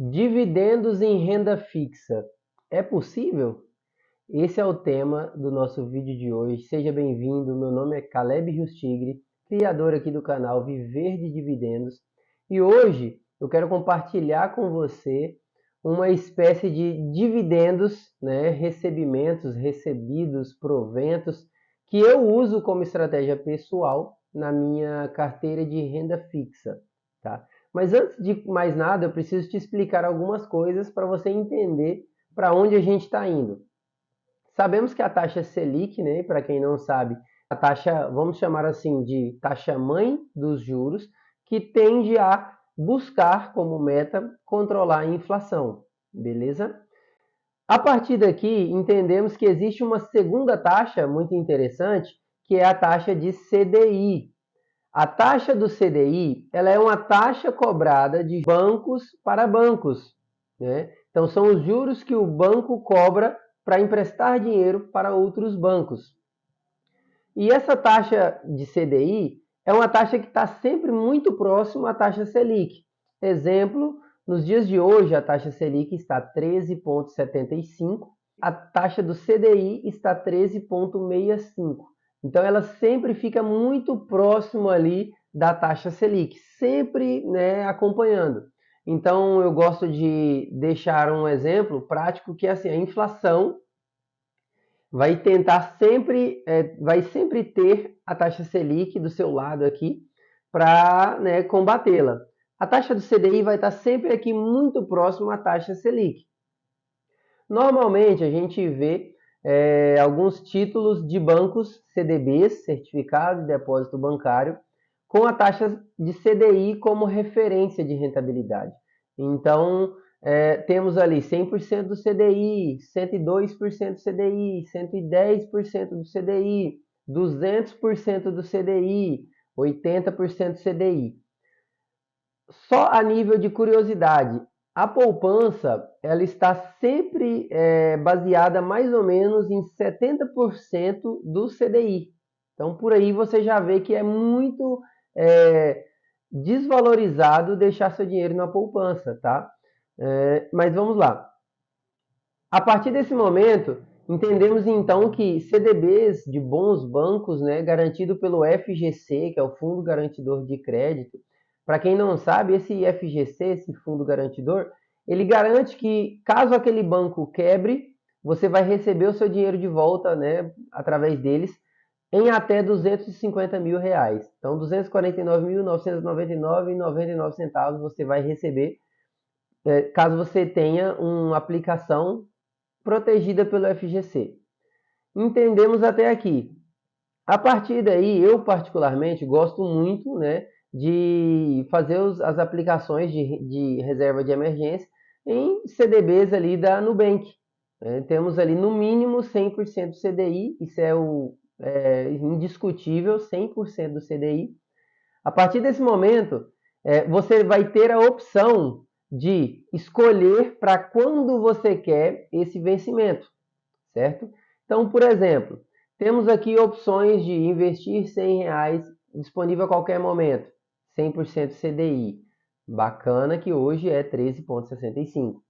Dividendos em renda fixa. É possível? Esse é o tema do nosso vídeo de hoje. Seja bem-vindo. Meu nome é Caleb Rios Tigre, criador aqui do canal Viver de Dividendos. E hoje eu quero compartilhar com você uma espécie de dividendos, recebimentos, recebidos, proventos, que eu uso como estratégia pessoal na minha carteira de renda fixa, tá? Mas antes de mais nada, eu preciso te explicar algumas coisas para você entender para onde a gente está indo. Sabemos que a taxa Selic, né, para quem não sabe, a taxa, vamos chamar assim, de taxa mãe dos juros, que tende a buscar como meta controlar a inflação, beleza? A partir daqui, entendemos que existe uma segunda taxa muito interessante, que é a taxa de CDI. A taxa do CDI, ela é uma taxa cobrada de bancos para bancos, né? Então, são os juros que o banco cobra para emprestar dinheiro para outros bancos. E essa taxa de CDI é uma taxa que está sempre muito próxima à taxa Selic. Exemplo, nos dias de hoje, a taxa Selic está 13,75, a taxa do CDI está 13,65. Então, ela sempre fica muito próximo ali da taxa Selic, sempre, né, acompanhando. Então, eu gosto de deixar um exemplo prático que é assim, a inflação vai tentar sempre, vai sempre ter a taxa Selic do seu lado aqui para, né, combatê-la. A taxa do CDI vai estar sempre aqui muito próximo à taxa Selic. Normalmente a gente vê alguns títulos de bancos CDBs, Certificado de Depósito Bancário, com a taxa de CDI como referência de rentabilidade. Então, temos ali 100% do CDI, 102% do CDI, 110% do CDI, 200% do CDI, 80% do CDI. Só a nível de curiosidade, a poupança ela está sempre baseada mais ou menos em 70% do CDI. Então, por aí você já vê que é muito desvalorizado deixar seu dinheiro na poupança, tá? Mas vamos lá. A partir desse momento, entendemos então que CDBs de bons bancos, né, garantido pelo FGC, que é o Fundo Garantidor de Crédito. Para quem não sabe, esse FGC, esse Fundo Garantidor, ele garante que caso aquele banco quebre, você vai receber o seu dinheiro de volta, né, através deles, em até R$ 250 mil. Então, R$ 249.999,99 você vai receber, caso você tenha uma aplicação protegida pelo FGC. Entendemos até aqui. A partir daí, eu particularmente gosto muito, né, de fazer as aplicações de reserva de emergência em CDBs ali da Nubank. Temos ali no mínimo 100% do CDI, isso é indiscutível, 100% do CDI. A partir desse momento, você vai ter a opção de escolher para quando você quer esse vencimento, certo? Então, por exemplo, temos aqui opções de investir R$ 100 disponível a qualquer momento, 100% CDI. Bacana que hoje é 13,65.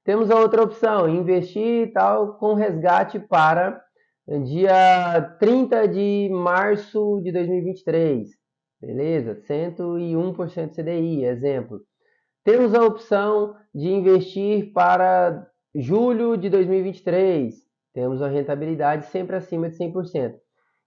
Temos a outra opção, investir tal com resgate para dia 30 de março de 2023. Beleza? 101% CDI, exemplo. Temos a opção de investir para julho de 2023. Temos a rentabilidade sempre acima de 100%.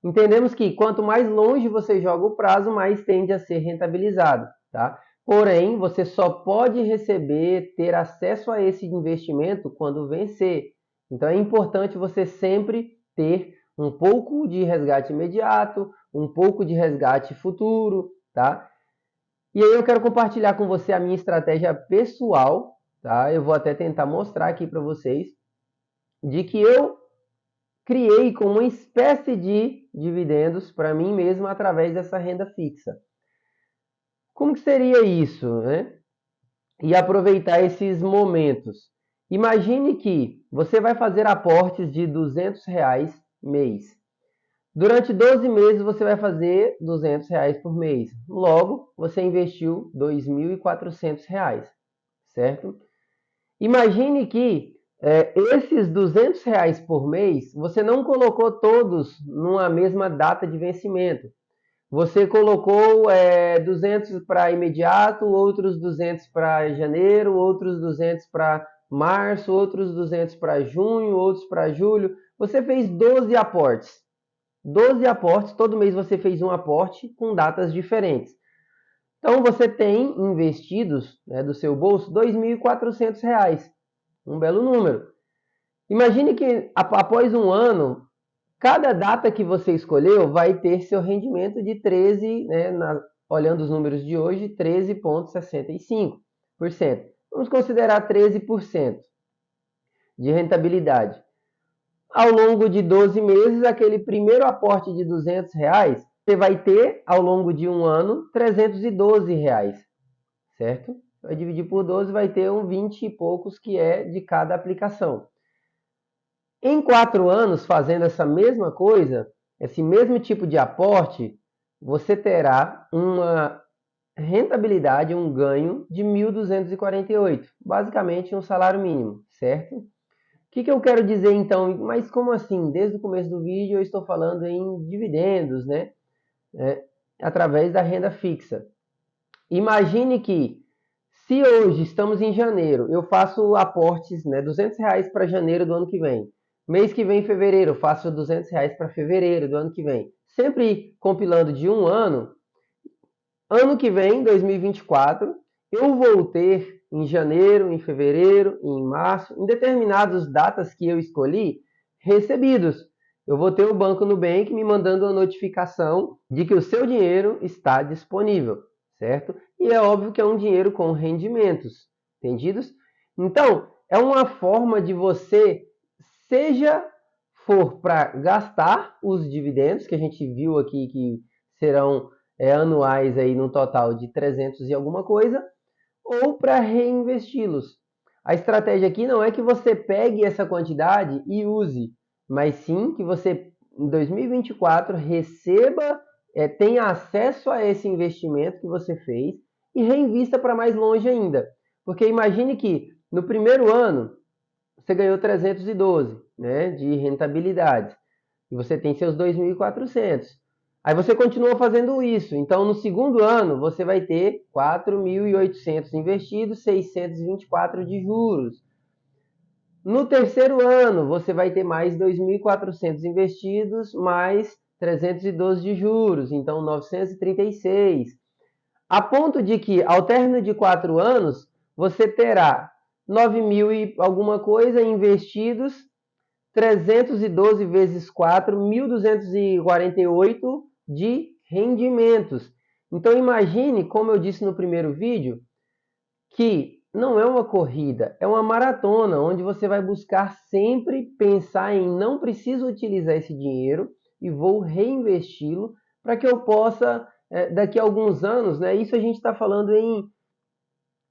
Entendemos que quanto mais longe você joga o prazo, mais tende a ser rentabilizado, tá? Porém, você só pode receber, ter acesso a esse investimento quando vencer. Então, é importante você sempre ter um pouco de resgate imediato, um pouco de resgate futuro, tá? E aí eu quero compartilhar com você a minha estratégia pessoal, tá? Eu vou até tentar mostrar aqui para vocês, de que eu criei como uma espécie de dividendos para mim mesmo através dessa renda fixa. Como que seria isso, né? E aproveitar esses momentos. Imagine que você vai fazer aportes de R$ 200 mês. Durante 12 meses você vai fazer R$ 200 por mês. Logo, você investiu R$ 2.400, certo? Imagine que esses R$ 200 por mês, você não colocou todos numa mesma data de vencimento. Você colocou 200 para imediato, outros 200 para janeiro, outros 200 para março, outros 200 para junho, outros para julho. Você fez 12 aportes. 12 aportes, todo mês você fez um aporte com datas diferentes. Então você tem investidos, né, do seu bolso R$ 2.400. Um belo número. Imagine que após um ano, cada data que você escolheu vai ter seu rendimento de 13, né, olhando os números de hoje, 13,65%. Vamos considerar 13% de rentabilidade. Ao longo de 12 meses, aquele primeiro aporte de R$ 200, você vai ter, ao longo de um ano, R$ 312, certo? Vai dividir por 12, vai ter 20 e poucos que é de cada aplicação. Em 4 anos, fazendo essa mesma coisa, esse mesmo tipo de aporte, você terá uma rentabilidade, um ganho de 1.248, basicamente um salário mínimo, certo? O que eu quero dizer então? Mas como assim? Desde o começo do vídeo eu estou falando em dividendos, né? Através da renda fixa. Imagine que, se hoje estamos em janeiro, eu faço aportes, né, R$ 200 para janeiro do ano que vem. Mês que vem, fevereiro, eu faço R$ 200 para fevereiro do ano que vem. Sempre compilando de um ano. Ano que vem, 2024, eu vou ter em janeiro, em fevereiro, em março, em determinadas datas que eu escolhi, recebidos. Eu vou ter o Banco Nubank me mandando uma notificação de que o seu dinheiro está disponível, certo? E é óbvio que é um dinheiro com rendimentos, entendidos? Então, é uma forma de você, seja for para gastar os dividendos, que a gente viu aqui que serão anuais aí no total de 300 e alguma coisa, ou para reinvesti-los. A estratégia aqui não é que você pegue essa quantidade e use, mas sim que você, em 2024, receba, tenha acesso a esse investimento que você fez e reinvista para mais longe ainda. Porque imagine que no primeiro ano você ganhou 312, né, de rentabilidade, e você tem seus 2.400. Aí você continua fazendo isso. Então, no segundo ano, você vai ter 4.800 investidos, 624 de juros. No terceiro ano, você vai ter mais 2.400 investidos, mais 312 de juros. Então, 936. A ponto de que, ao término de 4 anos, você terá 9.000 e alguma coisa investidos, 312 vezes 4, 1.248 de rendimentos. Então imagine, como eu disse no primeiro vídeo, que não é uma corrida, é uma maratona, onde você vai buscar sempre pensar em não preciso utilizar esse dinheiro e vou reinvesti-lo para que eu possa, daqui a alguns anos, né, isso a gente está falando em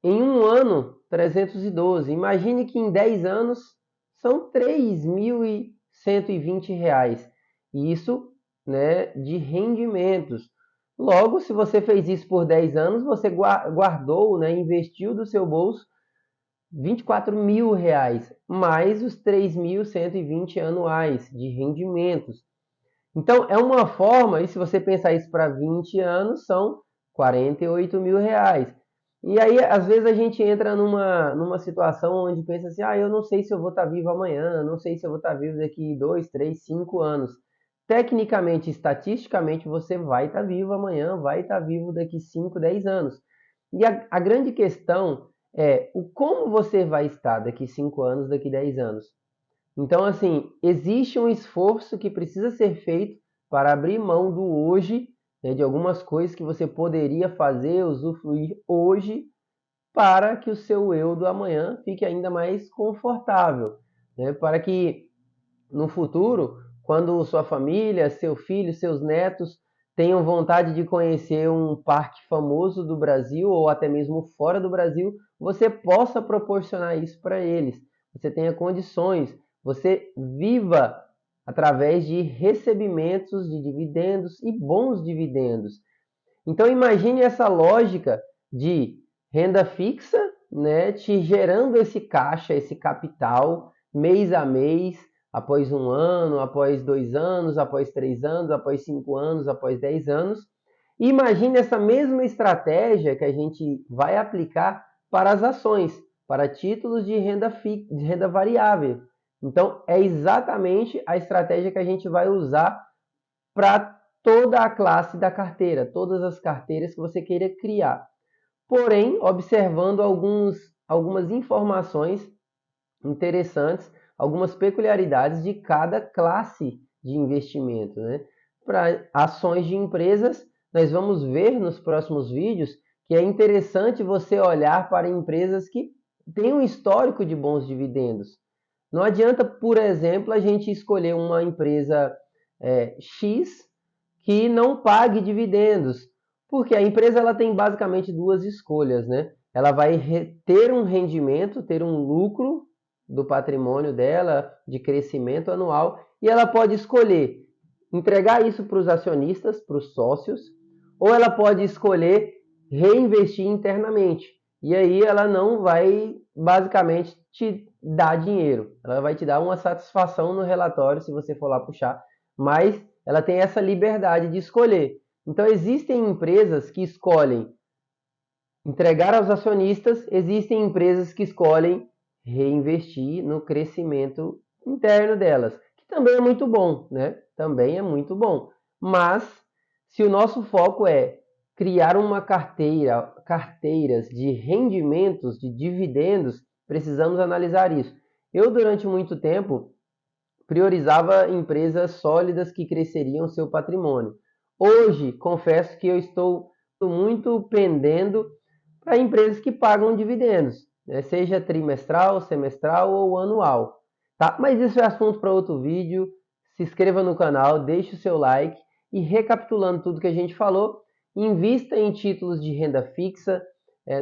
um ano, 312. Imagine que em 10 anos são R$ 3.120. Isso, né, de rendimentos. Logo, se você fez isso por 10 anos, você guardou, né, investiu do seu bolso R$ 24.000, mais os 3.120 anuais de rendimentos. Então, é uma forma, e se você pensar isso para 20 anos, são R$ 48.000. E aí, às vezes, a gente entra numa situação onde pensa assim, eu não sei se eu vou estar vivo amanhã, não sei se eu vou estar vivo daqui 2, 3, 5 anos. Tecnicamente, estatisticamente, você vai estar vivo amanhã, vai estar vivo daqui 5, 10 anos. E a grande questão é o como você vai estar daqui 5 anos, daqui 10 anos. Então, assim, existe um esforço que precisa ser feito para abrir mão do hoje, né, de algumas coisas que você poderia fazer, usufruir hoje, para que o seu eu do amanhã fique ainda mais confortável, né, para que no futuro, quando sua família, seu filho, seus netos tenham vontade de conhecer um parque famoso do Brasil ou até mesmo fora do Brasil, você possa proporcionar isso para eles. Você tenha condições, você viva através de recebimentos de dividendos e bons dividendos. Então imagine essa lógica de renda fixa né, te gerando esse caixa, esse capital, mês a mês, após 1 ano, após 2 anos, após 3 anos, após 5 anos, após 10 anos. E imagine essa mesma estratégia que a gente vai aplicar para as ações, para títulos de renda variável. Então, é exatamente a estratégia que a gente vai usar para toda a classe da carteira, todas as carteiras que você queira criar. Porém, observando algumas informações interessantes, algumas peculiaridades de cada classe de investimento, né? Para ações de empresas, nós vamos ver nos próximos vídeos que é interessante você olhar para empresas que têm um histórico de bons dividendos. Não adianta, por exemplo, a gente escolher uma empresa X que não pague dividendos, porque a empresa ela tem basicamente duas escolhas, né? Ela vai ter um rendimento, ter um lucro do patrimônio dela, de crescimento anual, e ela pode escolher entregar isso para os acionistas, para os sócios, ou ela pode escolher reinvestir internamente. E aí ela não vai basicamente te dar dinheiro, ela vai te dar uma satisfação no relatório se você for lá puxar, mas ela tem essa liberdade de escolher. Então existem empresas que escolhem entregar aos acionistas, existem empresas que escolhem reinvestir no crescimento interno delas, que também é muito bom, né? Também é muito bom. Mas se o nosso foco é criar uma carteiras de rendimentos, de dividendos, precisamos analisar isso. Eu, durante muito tempo, priorizava empresas sólidas que cresceriam seu patrimônio. Hoje, confesso que eu estou muito pendendo para empresas que pagam dividendos, né? Seja trimestral, semestral ou anual. Tá? Mas isso é assunto para outro vídeo. Se inscreva no canal, deixe o seu like e recapitulando tudo que a gente falou, invista em títulos de renda fixa,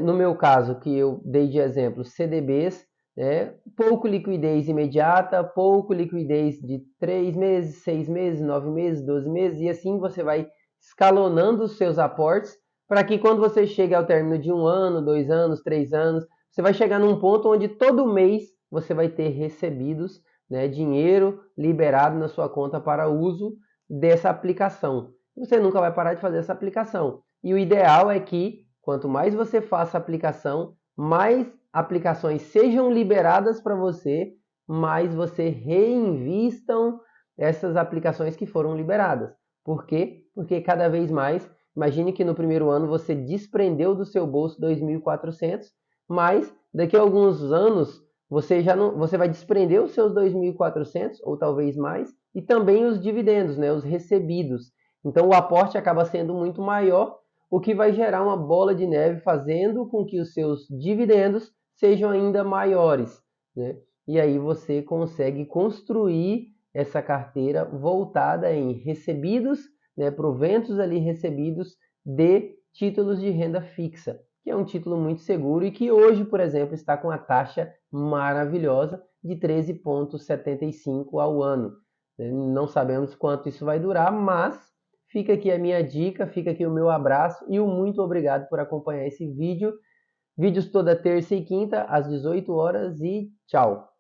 no meu caso, que eu dei de exemplo, CDBs, né? Pouco liquidez imediata, pouco liquidez de 3 meses, 6 meses, 9 meses, 12 meses, e assim você vai escalonando os seus aportes para que quando você chegue ao término de 1 ano, 2 anos, 3 anos, você vai chegar num ponto onde todo mês você vai ter recebidos, né, dinheiro liberado na sua conta para uso dessa aplicação. Você nunca vai parar de fazer essa aplicação. E o ideal é que quanto mais você faça a aplicação, mais aplicações sejam liberadas para você, mais você reinvistam essas aplicações que foram liberadas. Por quê? Porque cada vez mais, imagine que no primeiro ano você desprendeu do seu bolso 2.400, mas daqui a alguns anos você já não, você vai desprender os seus 2.400 ou talvez mais, e também os dividendos, né, os recebidos. Então o aporte acaba sendo muito maior, o que vai gerar uma bola de neve, fazendo com que os seus dividendos sejam ainda maiores, né? E aí você consegue construir essa carteira voltada em recebidos, né, proventos ali recebidos de títulos de renda fixa, que é um título muito seguro e que hoje, por exemplo, está com a taxa maravilhosa de 13,75 ao ano. Não sabemos quanto isso vai durar, mas fica aqui a minha dica, fica aqui o meu abraço e o muito obrigado por acompanhar esse vídeo. Vídeos toda terça e quinta às 18 horas e tchau!